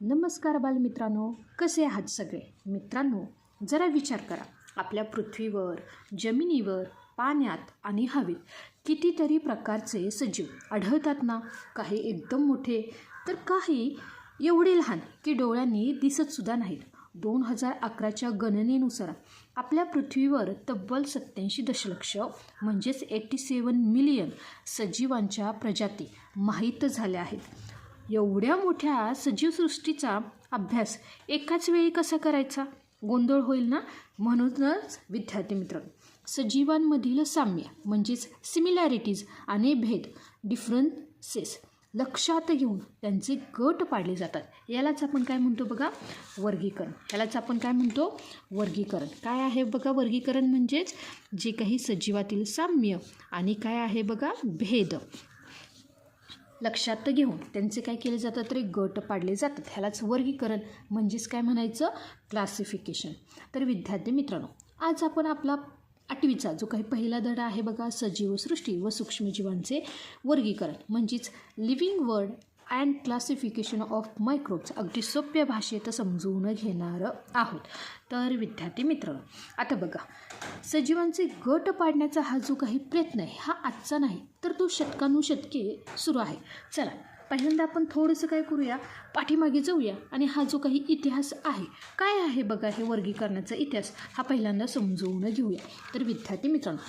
नमस्कार बालमित्रांनो, कसे आहात सगळे मित्रांनो. जरा विचार करा, आपल्या पृथ्वीवर, जमिनीवर, पाण्यात आणि हवेत कितीतरी प्रकारचे सजीव आढळतात ना. काही एकदम मोठे तर काही एवढे लहान की डोळ्यांनी दिसतसुद्धा नाहीत. 2011च्या गणनेनुसार आपल्या पृथ्वीवर तब्बल 87 दशलक्ष म्हणजेच 87 मिलियन सजीवांच्या प्रजाती माहीत झाल्या आहेत. एवढ्या मोठ्या सजीवसृष्टीचा अभ्यास एकाच वेळी कसा करायचा, गोंधळ होईल ना. म्हणूनच विद्यार्थी मित्रांनो, सजीवांमधील साम्य म्हणजेच सिमिलॅरिटीज आणि भेद डिफरन्सेस लक्षात घेऊन त्यांचे गट पाडले जातात. यालाच आपण काय म्हणतो बघा, वर्गीकरण. यालाच आपण काय म्हणतो, वर्गीकरण. काय आहे बघा वर्गीकरण, म्हणजेच जे काही सजीवातील साम्य आणि काय आहे बघा भेद लक्षात घेऊन त्यांचे काय केले जातात, तरी गट पाडले जातात. ह्यालाच वर्गीकरण म्हणजेच काय म्हणायचं, क्लासिफिकेशन. तर विद्यार्थी मित्रांनो, आज आपण आपला 8वीचा जो काही पहिला धडा आहे बघा, सजीवसृष्टी व सूक्ष्मजीवांचे वर्गीकरण म्हणजेच living world and classification of microbes अगदी सोप्या भाषेत समजून घेणार आहोत. तर विद्यार्थी मित्रांनो, आता बघा, सजीवांचे गट पाडण्याचा हा जो काही प्रयत्न आहे हा आजचा नाही, तर तो शतकानुशतके सुरू आहे. चला पहिल्यांदा आपण थोडंसं काय करूया, पाठीमागे जाऊया आणि हा जो काही इतिहास आहे, काय आहे बघा हे वर्गीकरणाचा इतिहास, हा पहिल्यांदा समजवून घेऊया. तर विद्यार्थी मित्रांनो,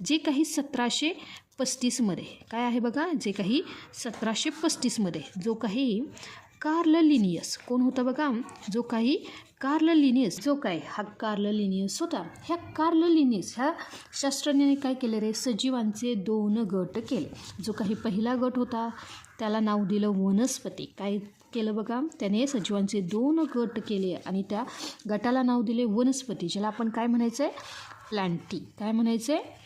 जे काही 1735मध्ये काय आहे बघा, जे काही 1735मध्ये जो काही कार्ल लिनियस, कोण होता बघा, जो काही कार्ल लिनियस, जो काय हा कार्ल लिनियस होता. ह्या कार्ल लिनियस ह्या शास्त्रज्ञाने काय केले रे, सजीवांचे 2 गट केले. जो काही पहिला गट होता त्याला नाव दिलं वनस्पती. काय केलं बघा, त्याने सजीवांचे 2 गट केले आणि त्या गटाला नाव दिले वनस्पती, ज्याला आपण काय म्हणायचं आहे, प्लांटी. काय म्हणायचं आहे,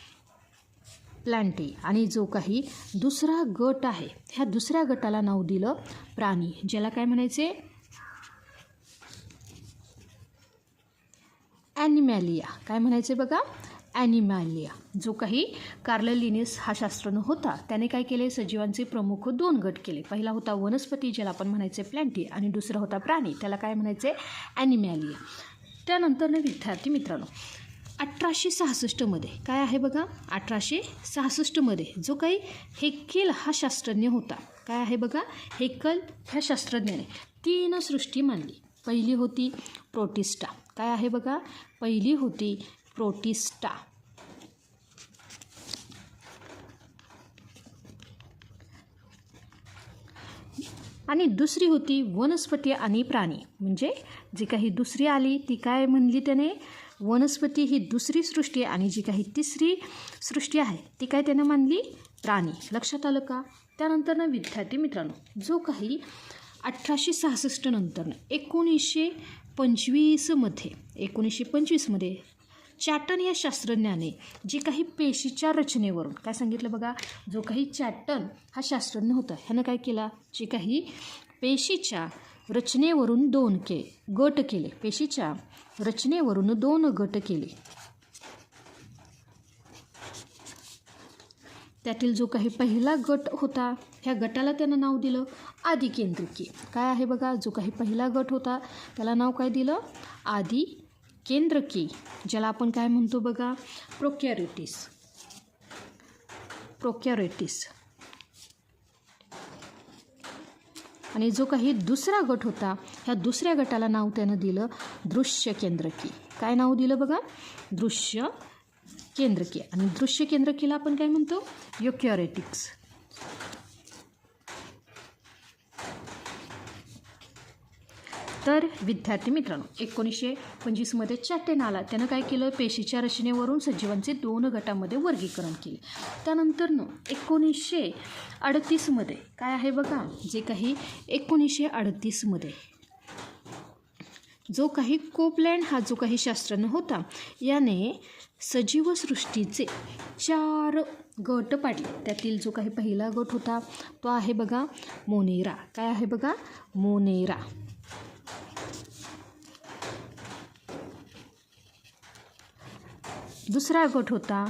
प्लांटी. आणि जो काही दुसरा गट आहे, ह्या दुसऱ्या गटाला नाव दिलं प्राणी, ज्याला काय म्हणायचे, ॲनिमॅलिया. काय म्हणायचे बघा, ॲनिमॅलिया. जो काही कार्ल लिनियस हा शास्त्रज्ञ होता, त्याने काय केले, सजीवांचे प्रमुख 2 गट केले. पहिला होता वनस्पती, ज्याला आपण म्हणायचे प्लांटी, आणि दुसरा होता प्राणी, त्याला काय म्हणायचे, ॲनिमॅलिया. त्यानंतर विद्यार्थी मित्रांनो, 1866मध्ये काय आहे बघा, 1866मध्ये जो काही हेकेल हा शास्त्रज्ञ होता, काय आहे बघा, हेकेल ह्या शास्त्रज्ञाने 3 सृष्टी मांडली. पहिली होती प्रोटिस्टा. काय आहे बघा, पहिली होती प्रोटिस्टा. आणि दुसरी होती वनस्पती आणि प्राणी. म्हणजे जी काही दुसरी आली ती काय म्हणली त्याने, वनस्पती ही दुसरी सृष्टी, आणि जी काही तिसरी सृष्टी आहे ती काय त्याने मानली, प्राणी. लक्षात आलं का. त्यानंतर विद्यार्थी मित्रांनो, जो काही 1866 नंतर 1925मध्ये चॅटन या शास्त्रज्ञाने जे काही पेशीच्या रचनेवरून काय सांगितलं बघा, जो काही चॅटन हा शास्त्रज्ञ होता, ह्यानं काय केला, जे काही पेशीच्या रचनेवरून 2 गट केले, पेशीच्या रचनेवरून 2 गट केले. त्यातील जो काही पहिला गट होता, ह्या गटाला त्यानं नाव दिलं आदिकेंद्रकी. काय आहे बघा, जो काही पहिला गट होता त्याला नाव काय दिलं, आदिकेंद्रकी, ज्याला आपण काय म्हणतो बघा, प्रोकॅरियोटिस. आणि जो काही दुसरा गट होता, ह्या दुसऱ्या गटाला नाव त्यानं दिलं दृश्य केंद्रकी. काय नाव दिलं बघा, दृश्य केंद्रकी. आणि दृश्य केंद्रकीला आपण काय म्हणतो, युकॅरियोटिक्स. तर विद्यार्थी मित्रांनो, 1925मध्ये चॅटन आला, त्यानं काय केलं, पेशीच्या रचनेवरून सजीवांचे 2 गटामध्ये वर्गीकरण केले. त्यानंतर 1938मध्ये काय आहे बघा, जे काही 1938मध्ये जो काही कोपलँड हा जो काही शास्त्रज्ञ होता, याने सजीवसृष्टीचे 4 गट पाडले. त्यातील जो काही पहिला गट होता तो आहे बघा मोनेरा. काय आहे बघा, मोनेरा. दुसरा गट होता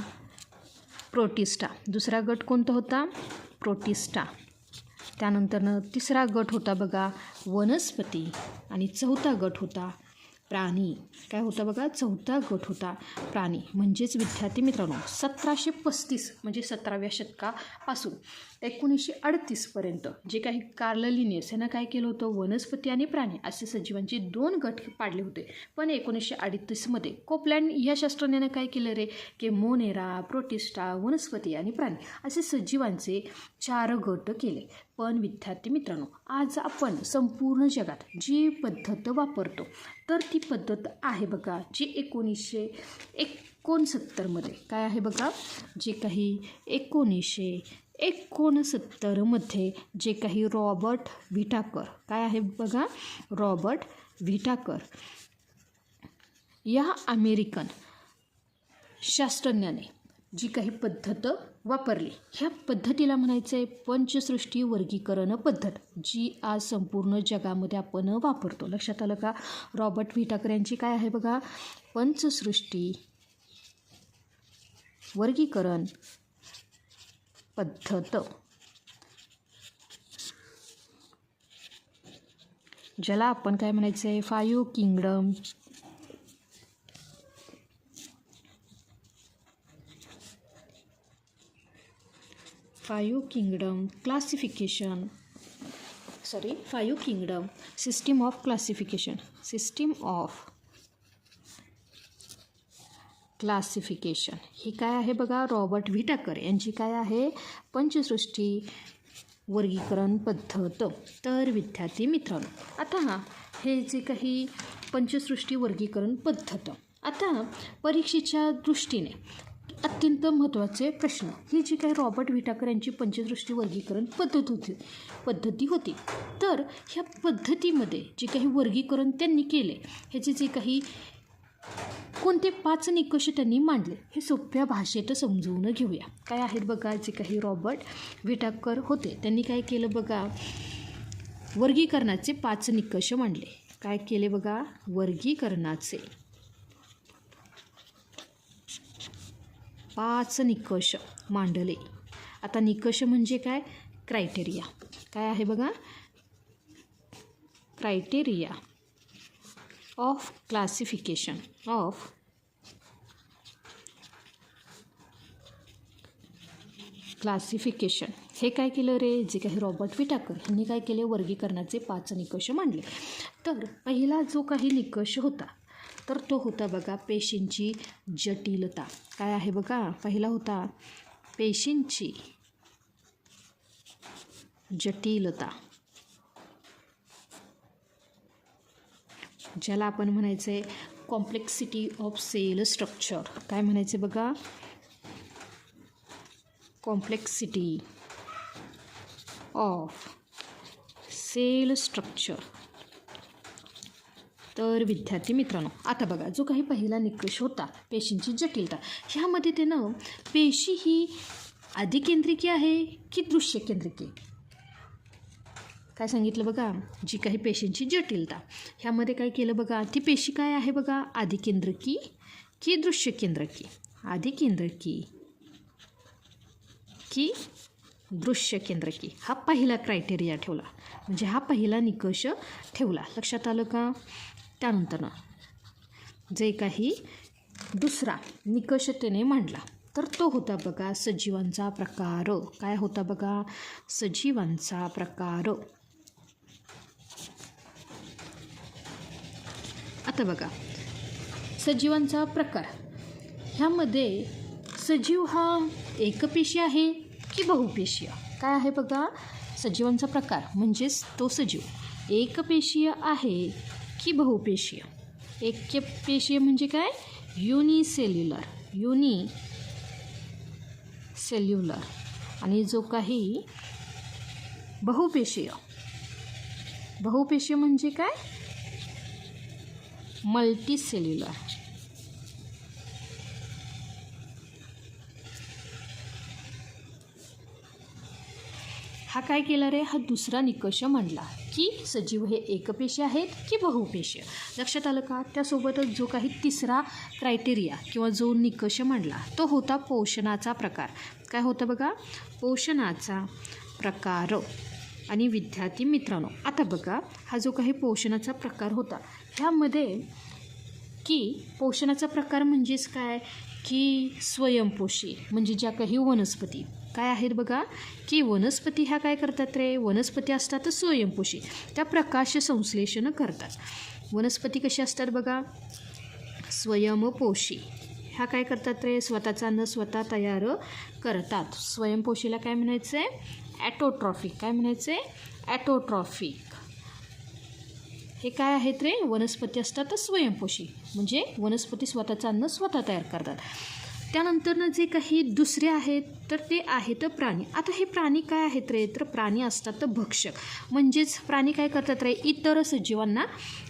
प्रोटिस्टा. दुसरा गट कोणता होता, प्रोटिस्टा. त्यानंतरनं तिसरा गट होता बघा वनस्पती आणि चौथा गट होता प्राणी. काय होता बघा, चौथा गट होता प्राणी. म्हणजेच विद्यार्थी मित्रांनो 1735 म्हणजे 17व्या शतकापासून 1938पर्यंत जे काही कार्ल लिनियस यानं काय केलं होतं, वनस्पती आणि प्राणी असे सजीवांचे 2 गट पाडले होते. पण 1938मध्ये कोपलँड या शास्त्रज्ञानं काय केलं रे, की मोनेरा, प्रोटिस्टा, वनस्पती आणि प्राणी असे सजीवांचे 4 गट केले. पण विद्यार्थी मित्रांनो आज आपण संपूर्ण जगात जी पद्धत वापरतो तर ती पद्धत आहे बघा जी 1969मध्ये काय आहे बघा, जे काही 1969मध्ये जे काही रॉबर्ट व्हिटाकर काय आहे बघा, रॉबर्ट व्हिटाकर या अमेरिकन शास्त्रज्ञाने जी काही पद्धत वापरली ह्या पद्धतीला म्हणायचं आहे पंचसृष्टी वर्गीकरण पद्धत, जी आज संपूर्ण जगामध्ये आपण वापरतो. लक्षात आलं का? रॉबर्ट व्हिटाकर यांची काय आहे बघा, पंचसृष्टी वर्गीकरण पद्धत, ज्याला आपण काय म्हणायचं आहे 5 kingdom classification, 5 kingdom system of classification, ही काय आहे बघा, रॉबर्ट व्हिटाकर यांची काय आहे पंचसृष्टी वर्गीकरण पद्धत. तर विद्यार्थी मित्रांनो आता हे जे काही पंचसृष्टी वर्गीकरण पद्धत आता परीक्षेच्या दृष्टीने अत्यंत महत्त्वाचे प्रश्न, ही जी काही रॉबर्ट व्हिटाकर यांची पंचसृष्टी वर्गीकरण पद्धती होती तर ह्या पद्धतीमध्ये जे काही वर्गीकरण त्यांनी केले ह्याचे जे काही कोणते 5 निकष त्यांनी मांडले हे सोप्या भाषेत समजवून घेऊया. काय आहेत बघा, जे काही रॉबर्ट व्हिटाकर होते त्यांनी काय केलं बघा, वर्गीकरणाचे 5 निकष मांडले. काय केले बघा, वर्गीकरणाचे 5 निकष मांडले. आता निकष म्हणजे काय, क्रायटेरिया. काय आहे बघा, क्रायटेरिया ऑफ क्लासिफिकेशन हे काय केलं रे, जे काही रॉबर्ट व्हिटाकर यांनी काय केले, वर्गीकरणाचे 5 निकष मांडले. तर पहिला जो काही निकष होता तर तो होता बघा पेशींची जटिलता. काय आहे बघा, पहिला होता पेशींची जटिलता, ज्याला आपण म्हणायचं आहे कॉम्प्लेक्सिटी ऑफ सेल स्ट्रक्चर. काय म्हणायचे बघा, कॉम्प्लेक्सिटी ऑफ सेल स्ट्रक्चर. तर विद्यार्थी मित्रांनो आता बघा जो काही पहिला निकष होता पेशींची जटिलता, ह्यामध्ये त्यानं पेशी ही अधिकेंद्रिकी आहे की दृश्य केंद्रिकी, काय सांगितलं बघा, जी काही पेशींची जटिलता ह्यामध्ये काय केलं बघा, ती पेशी काय आहे बघा, अधिकेंद्रिकी की दृश्य केंद्रिकी, अधिकेंद्रिकी की दृश्य केंद्रिकी हा पहिला क्रायटेरिया ठेवला, म्हणजे हा पहिला निकष ठेवला. लक्षात आलं का? त्यानंतर जे काही दुसरा निकष त्याने मांडला तर तो होता बघा सजीवांचा प्रकार. काय होता बघा, सजीवांचा प्रकार. आता बघा सजीवांचा प्रकार ह्यामध्ये सजीव हा एकपेशीय आहे की बहुपेशीय. काय आहे बघा, सजीवांचा प्रकार म्हणजेच तो सजीव एकपेशीय आहे की बहुपेशीय. एकपेशीय म्हणजे काय, युनिसेल्युलर आणि जो काही बहुपेशीय म्हणजे काय, मल्टीसेल्युलर. हा काय केला रे, हा दुसरा निकष मांडला की सजीव हे एकपेशी आहेत की बहुपेशीय. लक्षात आलं का? त्यासोबतच जो काही तिसरा क्रायटेरिया किंवा जो निकष मांडला तो होता पोषणाचा प्रकार. काय होतं बघा, पोषणाचा प्रकार. आणि विद्यार्थी मित्रांनो, आता बघा हा जो काही पोषणाचा प्रकार होता ह्यामध्ये की पोषणाचा प्रकार म्हणजेच काय की स्वयंपोषी म्हणजे ज्या काही वनस्पती काय आहेत बघा की वनस्पती ह्या काय करतात रे, वनस्पती असतात स्वयंपोषी, त्या प्रकाश संश्लेषण करतात. वनस्पती कशी असतात बघा, स्वयंपोषी, ह्या काय करतात रे, स्वतःचा अन्न स्वतः तयार करतात. स्वयंपोषीला काय म्हणायचं आहे, ॲटोट्रॉफिक. काय म्हणायचं आहे, ॲटोट्रॉफिक. हे काय आहेत रे, वनस्पती असतात स्वयंपोषी म्हणजे वनस्पती स्वतःचं अन्न स्वतः तयार करतात. त्यानंतर जे काही दुसरे आहेत तर ते आहेत प्राणी. आता हे प्राणी काय आहेत रे, तर प्राणी असतात भक्षक म्हणजेच प्राणी काय करतात रे, इतर सजीवांना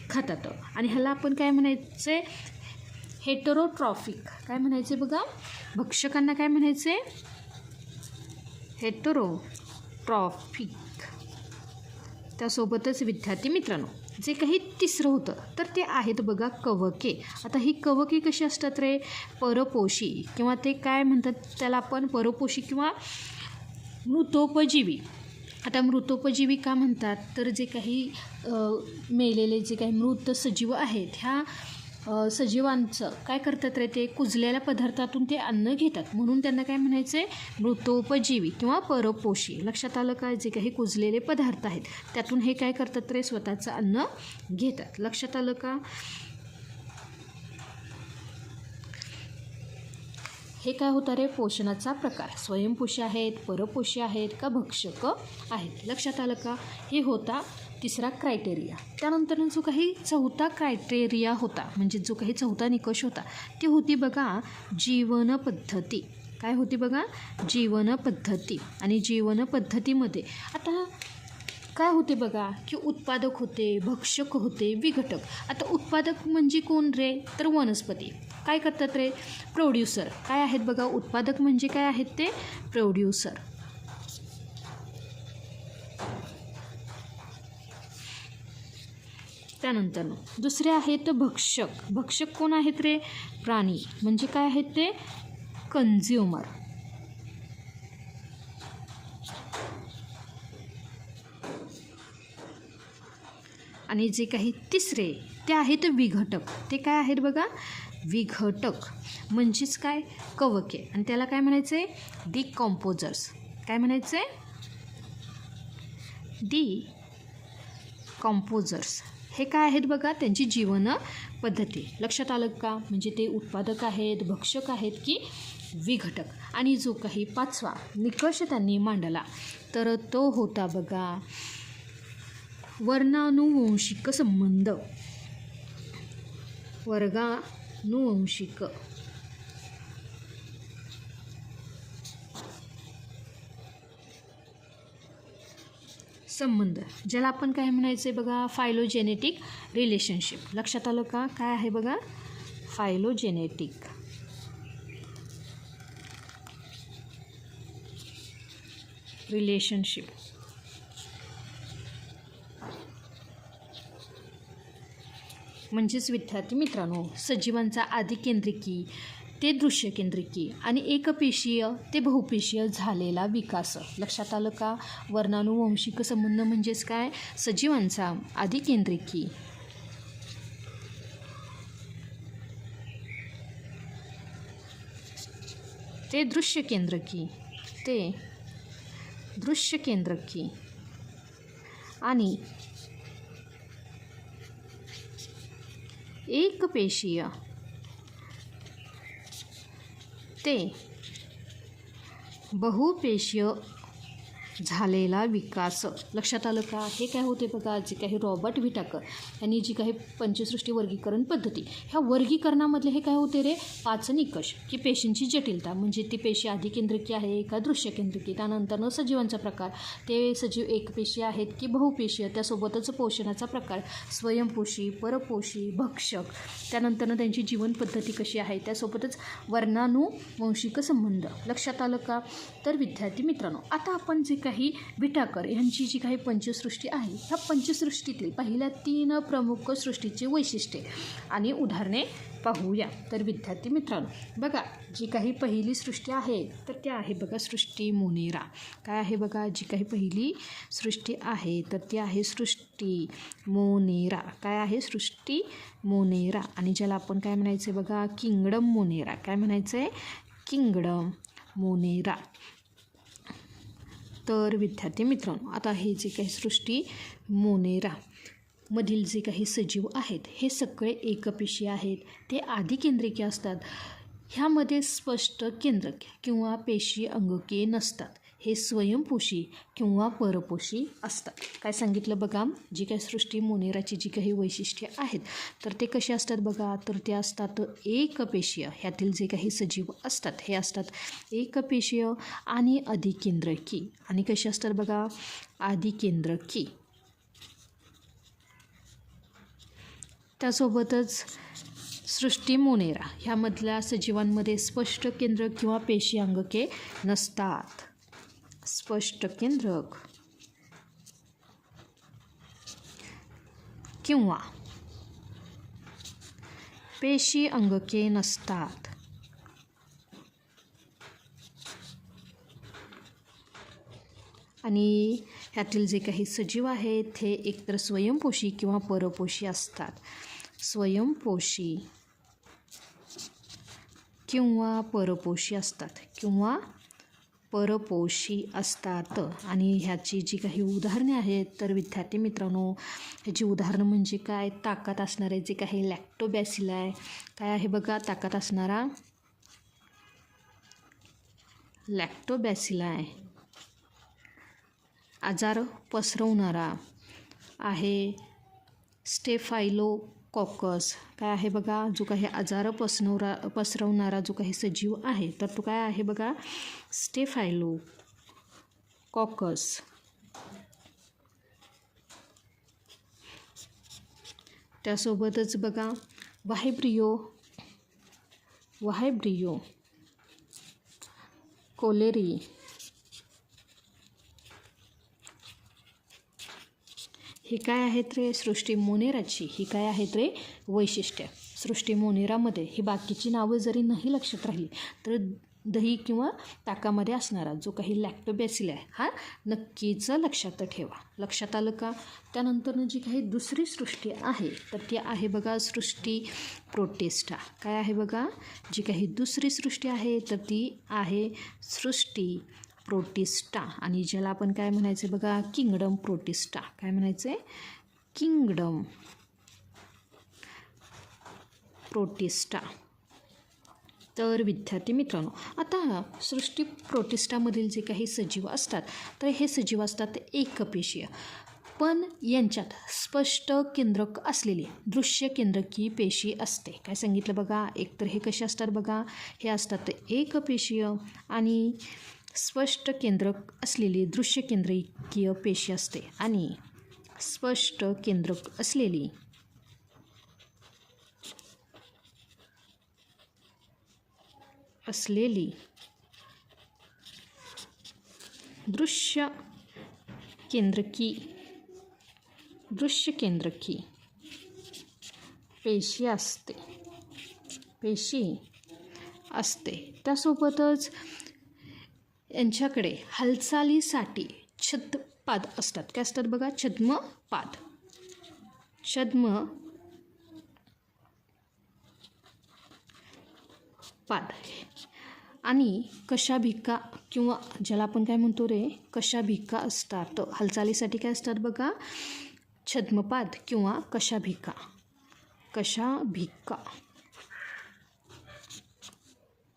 खातात. आणि ह्याला आपण काय म्हणायचं आहे, हेटेरोट्रॉफिक. काय म्हणायचे बघा, भक्षकांना काय म्हणायचे, हेटेरोट्रॉफिक. त्यासोबतच विद्यार्थी मित्रांनो जे काही तिसरं होतं तर ते आहेत बघा कवके. आता ही कवके कशी असतात रे, परपोषी किंवा ते काय म्हणतात त्याला आपण परपोषी किंवा मृतोपजीवी. आता मृतोपजीवी का म्हणतात, तर जे काही मेलेले जे काही मृत सजीव आहेत ह्या सजीवांचं काय करतात रे, ते कुजलेल्या पदार्थातून ते अन्न घेतात म्हणून त्यांना काय म्हणायचं आहे, मृतोपजीवी किंवा परपोषी. लक्षात आलं का, जे काही कुजलेले पदार्थ आहेत त्यातून हे काय करतात रे, स्वतःचं अन्न घेतात. लक्षात आलं का. हे काय होतं रे, पोषणाचा प्रकार. स्वयंपोषी आहेत, परपोषी आहेत का भक्षक आहेत. लक्षात आलं का. हे होता तिसरा क्रायटेरिया. त्यानंतर जो काही चौथा क्रायटेरिया होता म्हणजे जो काही चौथा निकष होता ती होती बघा जीवन पद्धती. काय होती बघा, जीवन पद्धती. आणि जीवन पद्धतीमध्ये आता काय होते बघा की उत्पादक होते, भक्षक होते, विघटक. आता उत्पादक म्हणजे कोण रे, तर वनस्पती. काय करतात रे, प्रोड्युसर. काय आहेत बघा, उत्पादक म्हणजे काय आहेत ते, प्रोड्युसर. त्यानंतर दुसरे आहेत भक्षक. भक्षक कोण आहेत रे, प्राणी. म्हणजे काय आहेत ते, कन्झ्युमर. आणि जे काही तिसरे ते आहेत विघटक. ते काय आहेत बघा, विघटक म्हणजेच काय, कवके. आणि त्याला काय म्हणायचं आहे, डिकॉम्पोजर्स. काय म्हणायचं आहे, डिकॉम्पोजर्स. हे काय आहेत बघा, त्यांची जीवन पद्धती. लक्षात आलं का. म्हणजे ते उत्पादक आहेत, भक्षक आहेत की विघटक. आणि जो काही पाचवा निकष त्यांनी मांडला तर तो होता बघा वर्णानुवंशिक संबंध. वर्णानुवंशिक संबंध, ज्याला आपण काय म्हणायचं आहे बघा, फायलोजेनेटिक रिलेशनशिप. लक्षात आलं का. काय आहे बघा, फायलोजेनेटिक रिलेशनशिप. म्हणजेच विद्यार्थी मित्रांनो सजीवांचा आदिकेंद्रिकी ते दृश्यकेंद्रिकी आणि एकपेशीय ते बहुपेशीय झालेला विकास. लक्षात आलं का. वर्णानुवंशिक संबंध म्हणजेच काय, सजीवांचा आदिकेंद्रिकी ते दृश्यकेंद्रकी आणि एकपेशीय ते बहुपेशीय झालेला विकास. लक्षात आलं का. हे काय होते बघा, जे काही रॉबर्ट व्हिटाकर यांनी जी काही पंचसृष्टी वर्गीकरण पद्धती ह्या वर्गीकरणामधले हे काय होते रे, 5 निकष की पेशींची जटिलता म्हणजे ती पेशी आदिकेंद्रिकी आहे का दृश्यकेंद्रिकी. त्यानंतर सजीवांचा प्रकार, ते सजीव एकपेशीय आहेत की बहुपेशीय. त्यासोबतच पोषणाचा प्रकार, स्वयंपोषी, परपोषी, भक्षक. त्यानंतर त्यांची जीवन पद्धती कशी आहे. त्यासोबतच वर्णानुवंशिक संबंध. लक्षात आलं का. तर विद्यार्थी मित्रांनो आता आपण जे काही विटाकर यांची जी काही पंचसृष्टी आहे ह्या पंचसृष्टीतील पहिल्या 3 प्रमुख सृष्टीचे वैशिष्ट्ये आणि उदाहरणे पाहूया. तर विद्यार्थी मित्रांनो बघा, जी काही पहिली सृष्टी आहे तर त्या आहे बघा सृष्टी मोनेरा. काय आहे बघा, जी काही पहिली सृष्टी आहे तर ती आहे सृष्टी मोनेरा. काय आहे, सृष्टी मोनेरा. आणि ज्याला आपण काय म्हणायचं आहे बघा, किंगडम मोनेरा. काय म्हणायचं आहे, किंगडम मोनेरा. तर विद्यार्थी मित्रांनो आता हे जे काही सृष्टी मोनेरा मधील जे काही सजीव आहेत हे सगळे एकपेशीय आहेत. ते आदिकेंद्रिकी असतात. ह्यामध्ये स्पष्ट केंद्रक किंवा पेशी अंगके नसतात. हे स्वयंपोषी किंवा परपोषी असतात. काय सांगितलं बघा, जी काही सृष्टी मोनेराची जी काही वैशिष्ट्ये आहेत तर ते कसे असतात बघा, तर ते असतात एकपेशीय. ह्यातील जे काही सजीव असतात हे असतात एकपेशीय आणि अधिकेंद्रकी. आणि कसे असतात बघा, आदिकेंद्रकी. त्यासोबतच सृष्टी मोनेरा ह्यामधल्या सजीवांमध्ये स्पष्ट केंद्रक किंवा पेशी अंगके नसतात. स्पष्ट केंद्रक किंवा पेशी अंगके नसतात. आणि ह्यातील जे काही सजीव आहेत हे एकतर स्वयंपोषी किंवा परपोषी असतात. स्वयंपोषी किंवा परपोषी असतात. किंवा परपोषी असतात. आणि ह्याची जी काही उदाहरणे आहेत तर विद्यार्थी मित्रांनो ह्याची उदाहरणं म्हणजे काय, ताकात असणारे जे काही लॅक्टोबॅसिलाय. काय आहे बघा, ताकात असणारा लॅक्टोबॅसिलाय आजार पसरवणारा आहे स्टेफायलोकॉकस. काय आहे बघा, जो काही आजार पसरवणारा जो काही सजीव आहे तर तो काय आहे बघा, स्टेफायलोकॉकस. त्यासोबतच बघा व्हायब्रियो कोलेरी ही काय आहेत रे, सृष्टी मोनेराची ही काय आहेत रे वैशिष्ट्य. सृष्टी मोनेरामध्ये ही बाकीची नावं जरी नाही लक्षात राहिली तर दही किंवा ताकामध्ये असणारा जो काही लॅक्टोबॅसिल आहे हा नक्कीच लक्षात ठेवा. लक्षात आलं का. त्यानंतर जी काही दुसरी सृष्टी आहे तर ती आहे बघा सृष्टी प्रोटिस्टा. काय आहे बघा, जी काही दुसरी सृष्टी आहे तर ती आहे सृष्टी प्रोटिस्टा. आणि ज्याला आपण काय म्हणायचं बघा, किंगडम प्रोटिस्टा. काय म्हणायचं आहे, किंगडम प्रोटिस्टा. तर विद्यार्थी मित्रांनो आता सृष्टी प्रोटिस्टामधील जे काही सजीव असतात तर हे सजीव असतात एकपेशीय. पण यांच्यात स्पष्ट केंद्रक असलेली दृश्य केंद्रकी पेशी असते. काय सांगितलं बघा, एकतर हे कसे असतात बघा, हे असतात एकपेशीय आणि स्पष्ट केंद्रक असलेली दृश्य केंद्रकीय पेशी असते. आणि स्पष्ट केंद्रक असलेली दृश्य केंद्रकी पेशी असते. त्यासोबतच यांच्याकडे हालचालीसाठी छद्मपाद असतात. काय असतात बघा, छद्मपाद. आणि कशाभिका किंवा ज्याला आपण काय म्हणतो रे, कशाभिका असतात. हालचालीसाठी काय असतात बघा, छद्मपाद किंवा कशाभिका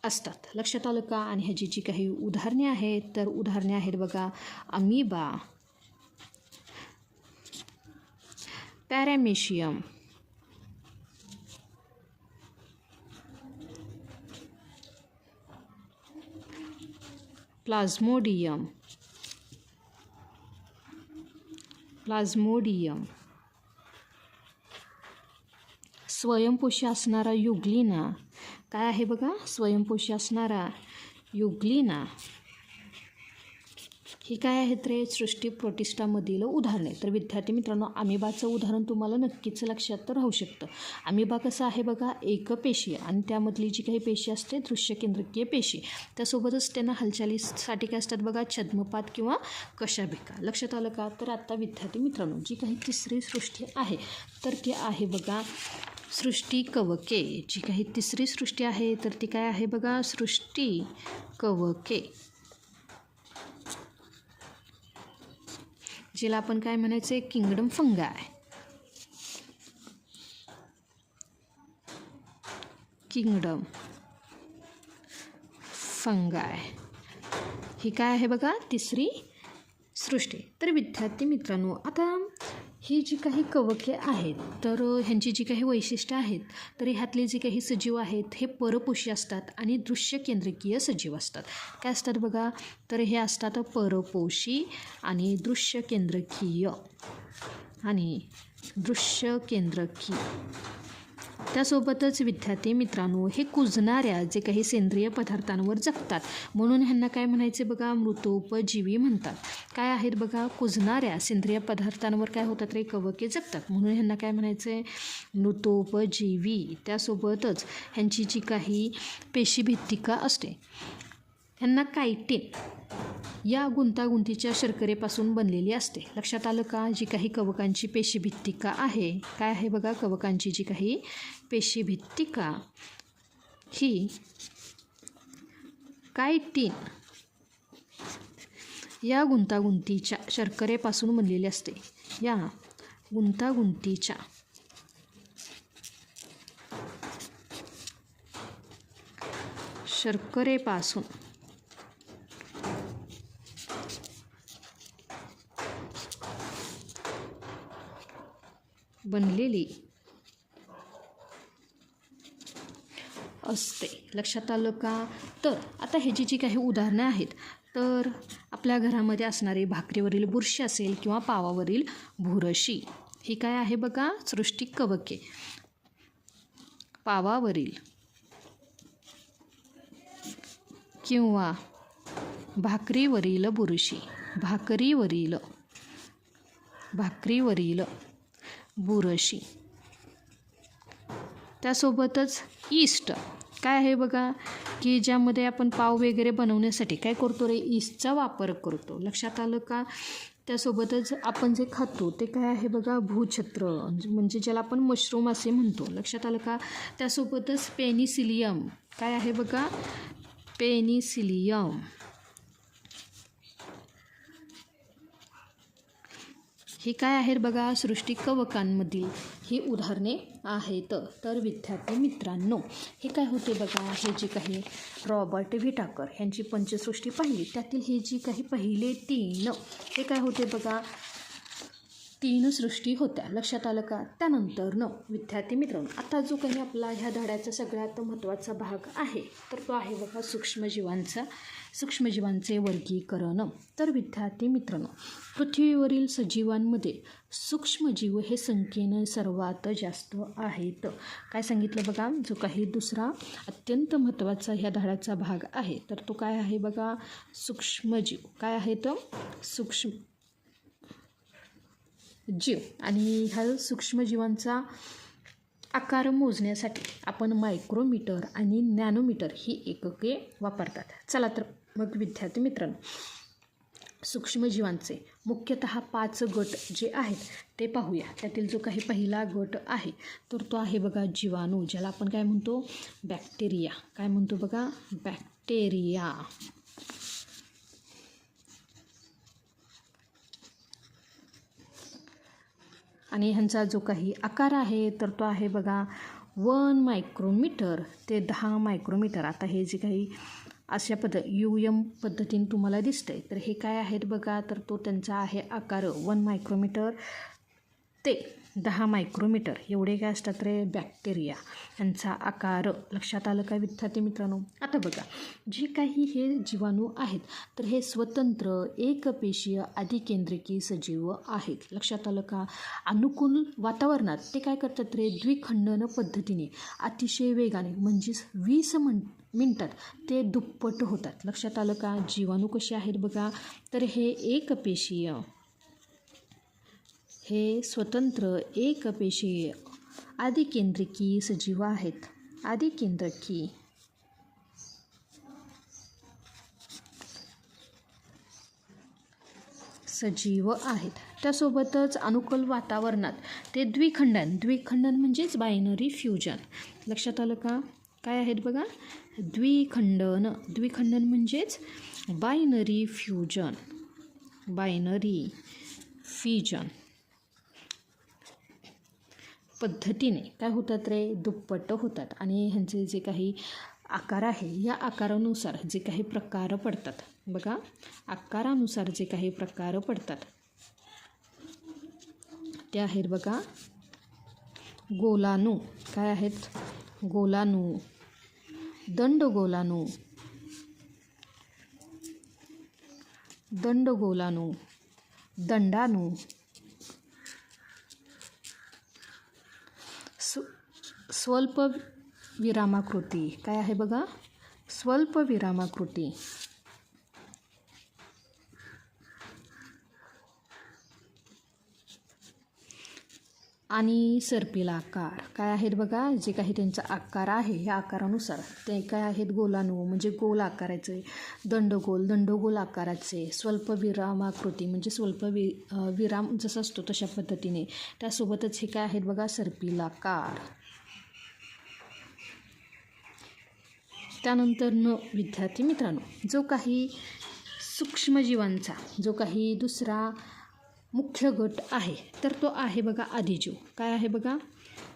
असतात. लक्षात आलं का. आणि ह्याची जी काही उदाहरणे आहेत तर उदाहरणे आहेत बघा, अमिबा, पॅरामेशियम, प्लाझ्मोडियम, स्वयंपोषी असणारा युग्लिना. काय आहे बघा, स्वयंपोषी असणारा युग्लिना ही काय आहेत रे सृष्टी प्रोटिस्टामधील उदाहरणे. तर विद्यार्थी मित्रांनो अमिबाचं उदाहरण तुम्हाला नक्कीच लक्षात तर राहू शकतं. अमिबा कसं आहे बघा एकपेशीय आणि त्यामधली जी काही पेशी असते दृश्य केंद्रकीय पेशी. त्यासोबतच त्यांना हालचालीसाठी काय असतात बघा छद्मपात किंवा कशाभिका. लक्षात आलं का. तर आता विद्यार्थी मित्रांनो जी काही तिसरी सृष्टी आहे तर ती आहे बघा सृष्टी कवके. जी काही तिसरी सृष्टी आहे तर ती काय आहे बघा सृष्टी कवके, जिला आपण काय म्हणायचे किंगडम फंगाय. किंगडम फंगाय ही काय आहे बघा तिसरी सृष्टी. तर विद्यार्थी मित्रांनो आता ही जी काही कवके आहेत तर ह्यांची जी काही वैशिष्ट्ये आहेत तर ह्यातले जे काही सजीव आहेत हे परपोषी असतात आणि दृश्य केंद्रकीय सजीव असतात. काय असतात बघा तर हे असतात परपोषी आणि दृश्य केंद्रकीय त्यासोबतच विद्यार्थी मित्रांनो हे कुजणाऱ्या जे काही सेंद्रिय पदार्थांवर जगतात म्हणून ह्यांना काय म्हणायचे बघा मृतोपजीवी म्हणतात. काय आहेत बघा कुजणाऱ्या सेंद्रिय पदार्थांवर काय होतात रे कवके जगतात म्हणून ह्यांना काय म्हणायचे मृतोपजीवी. त्यासोबतच ह्यांची जी काही पेशीभित्तिका असते ह्यांना कायटिन या गुंतागुंतीच्या शर्करेपासून बनलेली असते. लक्षात आलं का. जी काही कवकांची पेशीभित्तिका आहे काय आहे बघा कवकांची जी काही पेशीभित्तिका ही कायटिन या गुंतागुंतीच्या शर्करेपासून बनलेली असते. या गुंतागुंतीच्या शर्करेपासून बनलेली असते. लक्षात आलं का. तर आता ह्याची जी काही उदाहरणं आहेत तर आपल्या घरामध्ये असणारी भाकरीवरील बुरशी असेल किंवा पावावरील भुरशी ही काय आहे बघा सृष्टी कवके. पावावरील किंवा भाकरीवरील बुरशी भाकरीवरील बुरशी. त्यासोबतच ईस्ट काय आहे बघा की ज्यामध्ये आपण पाव वगैरे बनवण्यासाठी काय करतो रे ईस्टचा वापर करतो. लक्षात आलं का. त्यासोबतच आपण जे खातो ते काय आहे बघा भूछत्र म्हणजे ज्याला आपण मशरूम असे म्हणतो. लक्षात आलं का. त्यासोबतच पेनिसिलियम काय आहे बघा पेनिसिलियम ही काय आहेत बघा सृष्टी कवकांमधील ही उदाहरणे आहेत. तर विद्यार्थी मित्रांनो हे काय होते बघा हे जे काही रॉबर्ट व्हिटाकर ह्यांची पंचसृष्टी पाहिली त्यातील हे जी काही पहिले 3 हे काय होते बघा 3 सृष्टी होत्या. लक्षात आलं का. त्यानंतर विद्यार्थी मित्रांनो आता जो काही आपला ह्या धड्याचा सगळ्यात महत्त्वाचा भाग आहे तर तो आहे बघा सूक्ष्मजीवांचे वर्गीकरण. तर विद्यार्थी मित्रांनो पृथ्वीवरील सजीवांमध्ये सूक्ष्मजीव हे संख्येनं सर्वात जास्त आहेत. काय सांगितलं बघा जो काही दुसरा अत्यंत महत्त्वाचा ह्या धड्याचा भाग आहे तर तो काय आहे बघा सूक्ष्मजीव. काय आहेत सूक्ष्मजीव आणि ह्या सूक्ष्मजीवांचा आकार मोजण्यासाठी आपण मायक्रोमीटर आणि नॅनोमीटर ही एकके वापरतात. चला तर मग विद्यार्थी मित्रांनो सूक्ष्मजीवांचे मुख्यतः 5 गट जे आहेत ते पाहूया. त्यातील जो काही पहिला गट आहे तर तो आहे बघा जीवाणू ज्याला आपण काय म्हणतो बॅक्टेरिया. काय म्हणतो बघा बॅक्टेरिया. आणि ह्यांचा जो काही आकार आहे तर तो आहे बघा 1 मायक्रोमीटर ते 10 मायक्रोमीटर. आता हे जे काही अशा UM पद्धतीने तुम्हाला दिसतंय तर हे काय आहेत बघा तर तो त्यांचा आहे आकार 1 मायक्रोमीटर ते 10 मायक्रोमीटर एवढे काय असतात रे बॅक्टेरिया. यांचा आकार लक्षात आलं का विद्यार्थी मित्रांनो. आता बघा जे काही हे जीवाणू आहेत तर हे स्वतंत्र एकपेशीय अधिकेंद्रकी सजीव आहेत. लक्षात आलं का. अनुकूल वातावरणात ते काय करतात रे द्विखंडन पद्धतीने अतिशय वेगाने म्हणजेच 20 मिनिटात ते दुप्पट होतात. लक्षात आलं का. जीवाणू कसे आहेत बघा तर हे एकपेशीय, हे स्वतंत्र एकपेशीय अधिकेंद्रकी सजीव आहेत. अधिकेंद्रकी सजीव आहेत. त्यासोबतच अनुकूल वातावरणात ते द्विखंडन म्हणजेच बायनरी फ्युजन. लक्षात आलं का. काय आहेत बघा द्विखंडन म्हणजेच बायनरी फ्युजन पद्धतीने काय होतात रे दुप्पट होतात. आणि ह्यांचे जे काही आकार आहे या आकारानुसार जे काही प्रकार पडतात बघा, आकारानुसार जे काही प्रकार पडतात ते आहेत बघा गोलाणू. काय आहेत गोलाणू, दंडगोलाणू, दंडाणू, स्वल्प विरामाकृती. काय आहे बघा स्वल्प विरामाकृती आणि सर्पिल आकार. काय आहेत बघा जे काही त्यांचा आकार आहे ह्या आकारानुसार ते काय आहेत गोलाणू म्हणजे गोल आकाराचे, दंडगोल आकाराचे, स्वल्प विरामाकृती म्हणजे स्वल्प विराम जसा असतो तशा पद्धतीने. त्यासोबतच हे काय आहेत बघा सर्पिल आकार. त्यानंतर विद्यार्थी मित्रांनो जो काही सूक्ष्मजीवांचा जो काही दुसरा मुख्य गट आहे तर तो आहे बघा आदिजीव. काय आहे बघा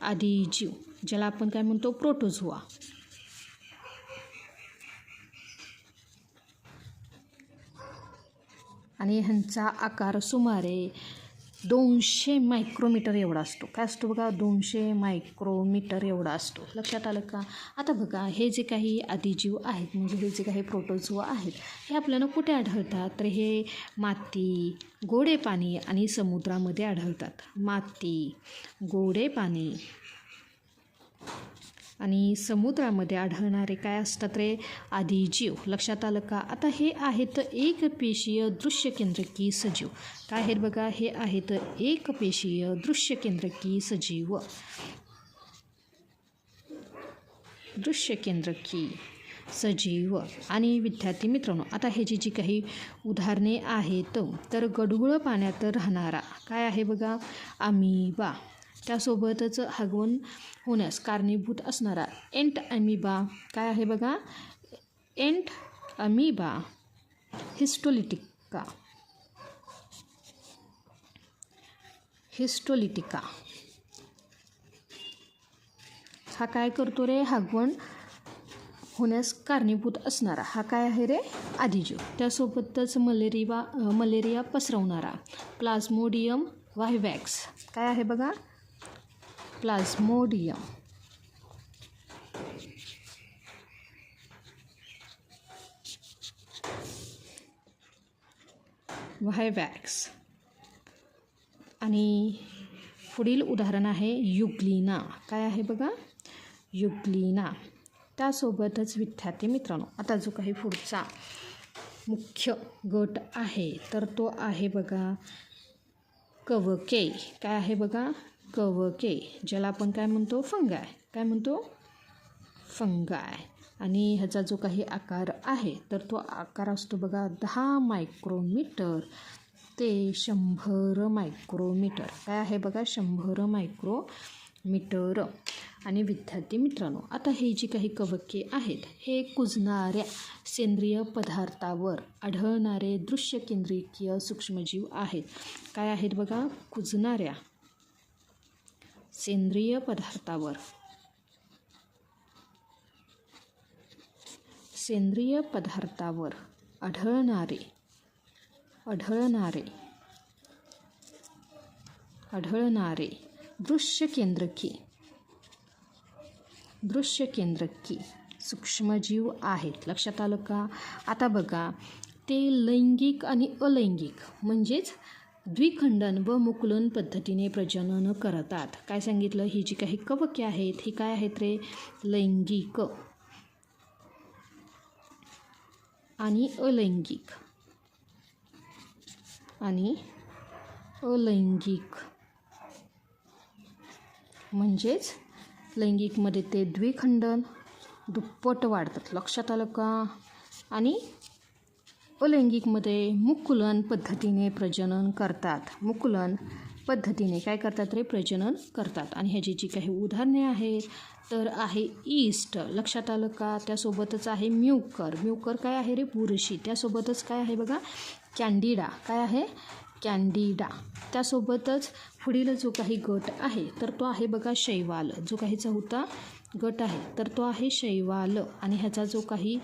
आदिजीव, ज्याला आपण काय म्हणतो प्रोटोझोआ. आणि ह्यांचा आकार सुमारे 200 मायक्रोमीटर एवढा असतो. काय असतो बघा 200 मायक्रोमीटर एवढा असतो. लक्षात आलं का. आता बघा हे जे काही आदिजीव आहेत म्हणजे हे जे काही प्रोटोझोआ आहेत हे आपल्याला कुठे आढळतात तर हे माती, गोडे पाणी आणि समुद्रामध्ये आढळतात. माती, गोडे पाणी आणि समुद्रामध्ये आढळणारे काय असतात रे आदिजीव. लक्षात आलं का. आता हे आहेत एकपेशीय दृश्यकेंद्रकी सजीव. काय आहेत बघा हे आहेत एकपेशीय दृश्यकेंद्रकी सजीव. आणि विद्यार्थी मित्रांनो आता हे जी काही उदाहरणे आहेत तर गढूळ पाण्यात राहणारा काय आहे बघा अमिबा. त्यासोबतच हगवण होण्यास कारणीभूत असणारा एंट अमिबा. काय आहे बघा एंट अमिबा. हिस्टोलिटिका हा काय करतो रे हगवण होण्यास कारणीभूत असणारा हा काय आहे रे आदिजीव. त्यासोबतच मलेरिया पसरवणारा प्लाझ्मोडियम वायवॅक्स. काय आहे बघा प्लाझ्मोडियम वायवॅक्स. आणि पुढील उदाहरण आहे युग्लिना. काय आहे बघा युग्लिना. त्यासोबतच विद्यार्थी मित्रांनो आता जो काही पुढचा मुख्य गट आहे तर तो आहे बघा कवके. काय आहे बघा कवके, ज्याला आपण काय म्हणतो फंगाय. काय म्हणतो फंगाय. आणि ह्याचा जो काही आकार आहे तर तो आकार असतो बघा 10 मायक्रोमीटर ते 100 मायक्रोमीटर. काय आहे बघा 100 मायक्रोमीटर. आणि विद्यार्थी मित्रांनो आता हे जी काही कवके आहेत हे कुजणाऱ्या सेंद्रिय पदार्थावर आढळणारे दृश्यकेंद्रकीय सूक्ष्मजीव आहेत. काय आहेत बघा कुजणाऱ्या सेंद्रिय पदार्थावर आढळणारे दृश्य केंद्रकी सूक्ष्मजीव आहेत. लक्षात आलं का? आता बघा, ते लैंगिक आणि अलैंगिक म्हणजेच द्विखंडन व मुकुलन पद्धतीने प्रजनन करतात. काय सांगितलं? ही जी काही कवके आहेत ही काय आहेत रे? लैंगिक आणि अलैंगिक म्हणजेच लैंगिकमध्ये ते द्विखंडन दुप्पट वाढतात. लक्षात आलं का? आणि अलैंगिकमध्ये मुकुलन पद्धतीने प्रजनन करतात. मुकुलन पद्धतीने काय करतात रे? प्रजनन करतात. आणि ह्याची जी काही उदाहरणे आहेत तर आहे ईस्ट. लक्षात आलं का? त्यासोबतच आहे म्युकर काय आहे रे? बुरशी. त्यासोबतच काय आहे बघा? कॅन्डिडा. काय आहे? कॅन्डिडा. त्यासोबतच पुढील जो काही गट आहे तर तो आहे बघा शैवाल. जो काही चौथा गट आहे तर तो आहे शैवाल. आणि ह्याचा जो काही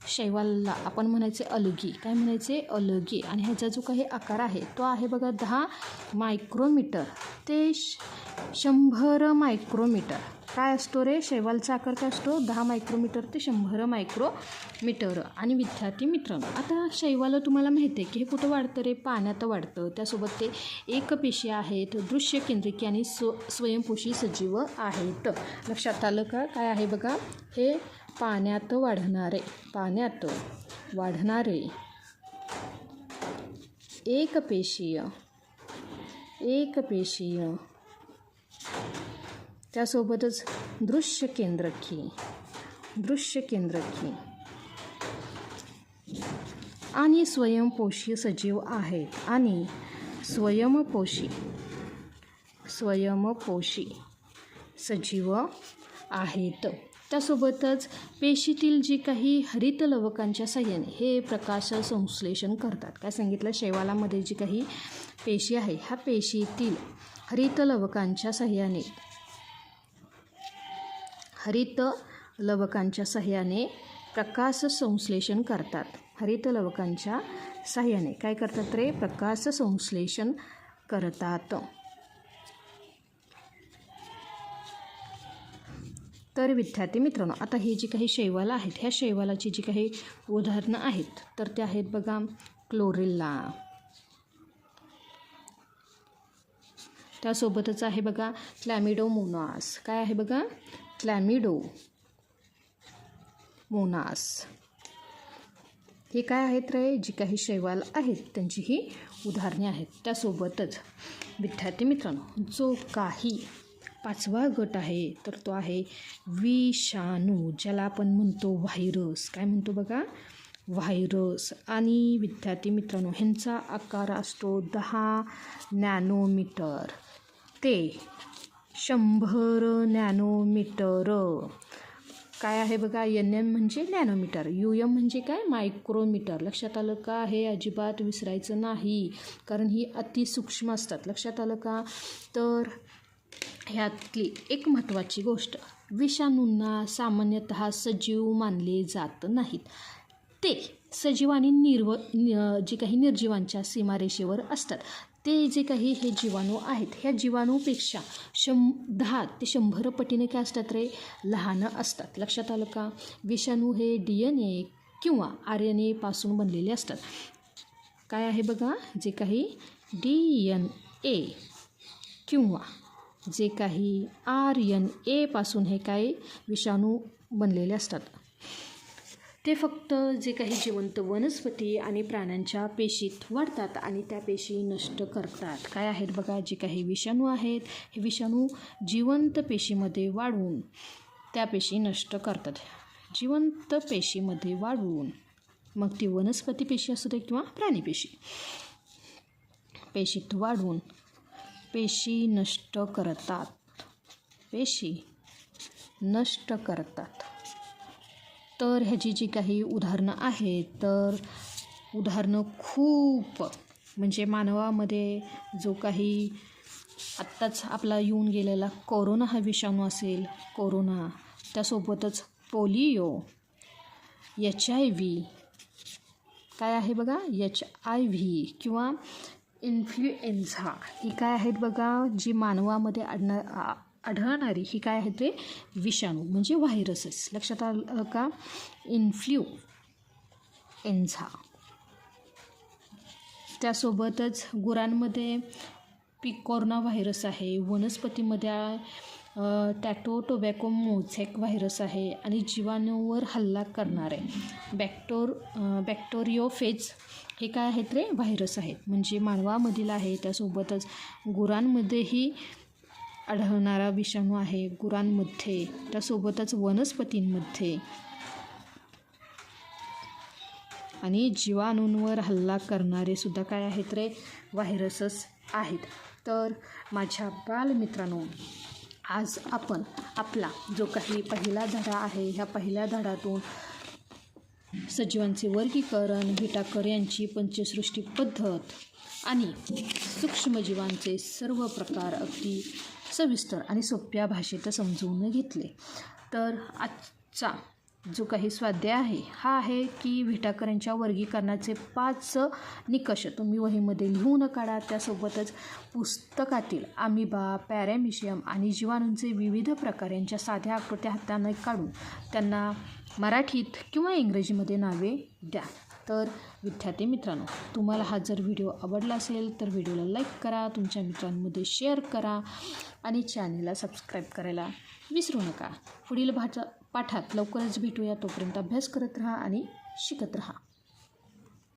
शैवालला आपण म्हणायचे अलगी. काय म्हणायचे? अलगी. आणि ह्याचा जो काही आकार आहे तो आहे बघा 10 मायक्रोमीटर ते 100 मायक्रोमीटर. काय असतो रे? शैवालचा आकार काय असतो? 10 मायक्रोमीटर ते 100 मायक्रोमीटर. आणि विद्यार्थी मित्रांनो, आता शैवाल तुम्हाला माहिती आहे की हे कुठं वाढतं रे? पाण्यात वाढतं. त्यासोबत ते एकपेशी आहेत, दृश्य केंद्रिकी आणि स्वयंपोषी सजीव आहेत. लक्षात आलं का? काय आहे बघा? हे पाण्यात वाढणारे एकपेशीय त्यासोबतच दृश्य केंद्रकी आणि स्वयंपोषी सजीव आहेत. आणि स्वयंपोषी सजीव आहेत. त्यासोबतच पेशीतील जी काही हरित लवकांच्या साहाय्याने हे प्रकाश संश्लेषण करतात. काय सांगितलं? शैवालामध्ये जी काही पेशी आहे ह्या पेशीतील हरित लवकांच्या साहाय्याने प्रकाश संश्लेषण करतात. हरित लवकांच्या साहाय्याने काय करतात रे? प्रकाश संश्लेषण करतात. तर विद्यार्थी मित्रांनो, आता हे जी काही शैवाल आहेत ह्या शैवालाची जी काही उदाहरणं आहेत तर ते आहेत बघा क्लोरेल्ला. त्यासोबतच आहे बघा क्लॅमिडोमोनास. काय आहे बघा? क्लॅमिडोमोनास. हे काय आहेत रे? जी काही शैवाल आहेत त्यांची ही उदाहरणे आहेत. त्यासोबतच विद्यार्थी मित्रांनो, जो काही 5वा गट आहे तर तो आहे विषाणू, ज्याला आपण म्हणतो व्हायरस. काय म्हणतो बघा? व्हायरस. आणि विद्यार्थी मित्रांनो, ह्यांचा आकार असतो 10 नॅनोमीटर ते 100 नॅनोमीटर. काय आहे बघा? NM म्हणजे नॅनोमीटर, UM म्हणजे काय? मायक्रोमीटर. लक्षात आलं का? हे अजिबात विसरायचं नाही कारण ही अतिसूक्ष्म असतात. लक्षात आलं का? तर ह्यातली एक महत्त्वाची गोष्ट, विषाणूंना सामान्यतः सजीव मानले जात नाहीत. ते सजीव आणि जे काही निर्जीवांच्या सीमारेषेवर असतात. ते जे काही हे जीवाणू आहेत ह्या जीवाणूपेक्षा 10 ते 100 पटीने काय असतात रे? लहान असतात. लक्षात आलं का? विषाणू हे DNA किंवा RNA पासून बनलेले असतात. काय आहे बघा? जे काही DNA किंवा जे काही RNA पासून हे काय विषाणू बनलेले असतात. ते फक्त जे काही जिवंत वनस्पती आणि प्राण्यांच्या पेशीत वाढतात आणि त्या पेशी नष्ट करतात. काय आहेत बघा? जे काही विषाणू आहेत हे विषाणू जिवंत पेशीमध्ये वाढवून त्या पेशी नष्ट करतात. जिवंत पेशीमध्ये वाढवून, मग ती वनस्पती पेशी असू दे किंवा प्राणी पेशीत वाढवून पेशी नष्ट करतात. तर ह्याची जी काही उदाहरणं आहेत तर उदाहरणं खूप, म्हणजे मानवामध्ये जो काही आत्ताच आपला येऊन गेलेला कोरोना हा विषाणू असेल, कोरोना, त्यासोबतच पोलिओ, HIV, काय आहे बघा? HIV किंवा इन्फ्लुएन्झा ही काय आहेत बघा, जी मानवामध्ये आढळणारी ही काय आहेत रे, विषाणू म्हणजे व्हायरसेस. लक्षात आलं का? इन्फ्लुएन्झा. त्यासोबतच गुरांमध्ये पिकॉर्ना व्हायरस आहे, वनस्पतीमध्ये टॅटो मोझॅक व्हायरस आहे आणि जीवाणूवर हल्ला करणारे बॅक्टेरियोफेज हे काय आहेत रे, व्हायरस आहेत म्हणजे मानवामधील आहे. त्यासोबतच गुरांमध्येही आढळणारा विषाणू आहे गुरांमध्ये. त्यासोबतच वनस्पतींमध्ये आणि जीवाणूंवर हल्ला करणारे सुद्धा काय आहेत रे, व्हायरसेस आहेत. तर माझ्या बालमित्रांनो, आज आपण आपला जो काही पहिला धडा आहे, ह्या पहिल्या धड्यातून सजीवांचे वर्गीकरण, विटाकर यांची पंचसृष्टी पद्धत आणि सूक्ष्मजीवांचे सर्व प्रकार अगदी सविस्तर आणि सोप्या भाषेत समजवून घेतले. तर आजचा जो काही स्वाध्याय आहे हा आहे की विटाकरांच्या वर्गीकरणाचे 5 निकष तुम्ही वहीमध्ये लिहून काढा. त्यासोबतच पुस्तकातील अमिबा, पॅरामिशियम आणि जीवाणूंचे विविध प्रकार यांच्या साध्या आकृत्या हाताने काढून त्यांना मराठीत किंवा इंग्रजीमध्ये नावे द्या. तर विद्यार्थी मित्रांनो, तुम्हाला हा जर व्हिडिओ आवडला असेल तर व्हिडिओला लाईक करा, तुमच्या मित्रांमध्ये शेअर करा आणि चॅनलला सबस्क्राईब करायला विसरू नका. पुढील पाठात लवकरच भेटूया. तोपर्यंत अभ्यास करत राहा आणि शिकत राहा.